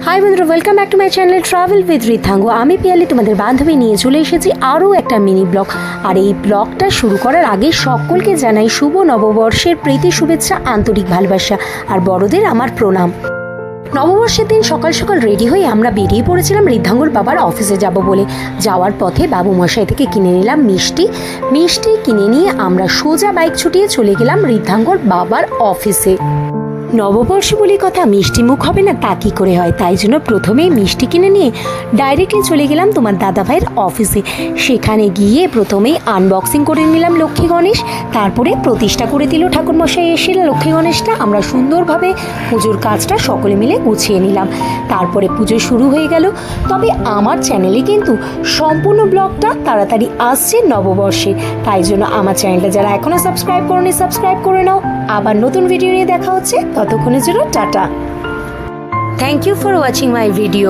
High বন্ধুরা, welcome back to my channel travel with Rithango. আমি পিয়ালি তোমাদের বান্ধবী নিয়ে চলে এসেছি আরও একটা মিনি ব্লগ। আর এই ব্লগটা শুরু করার আগে সকলকে জানাই শুভ নববর্ষের প্রীতি শুভেচ্ছা, আন্তরিক ভালোবাসা আর বড়দের আমার প্রণাম। নববর্ষের দিন সকাল সকাল রেডি হয়ে আমরা বেরিয়ে পড়েছিলাম ঋদ্ধাঙ্গর বাবার অফিসে যাব বলে। যাওয়ার পথে বাবু মশাই থেকে কিনে নিলাম মিষ্টি কিনে নিয়ে আমরা সোজা বাইক ছুটিয়ে চলে গেলাম ঋদ্ধাঙ্গর বাবার অফিসে। নববর্ষ বলে কথা, মিষ্টি মুখ হবে না তা কী করে হয়, তাই জন্য প্রথমেই মিষ্টি কিনে নিয়ে ডাইরেক্টলি চলে গেলাম তোমার দাদা ভাইয়ের অফিসে। সেখানে গিয়ে প্রথমেই আনবক্সিং করে নিলাম লক্ষ্মী গণেশ, তারপরে প্রতিষ্ঠা করে দিল ঠাকুরমশাই এসে লক্ষ্মী গণেশটা। আমরা সুন্দরভাবে পুজোর কাজটা সকলে মিলে গুছিয়ে নিলাম, তারপরে পুজো শুরু হয়ে গেল। তবে আমার চ্যানেলে কিন্তু সম্পূর্ণ ব্লগটা তাড়াতাড়ি আসছে নববর্ষে, তাই জন্য আমার চ্যানেলটা যারা এখনও সাবস্ক্রাইব করোনি সাবস্ক্রাইব করে নাও। আবার নতুন ভিডিও নিয়ে দেখা হচ্ছে, ততক্ষণের জন্য tata. Thank you for watching my video.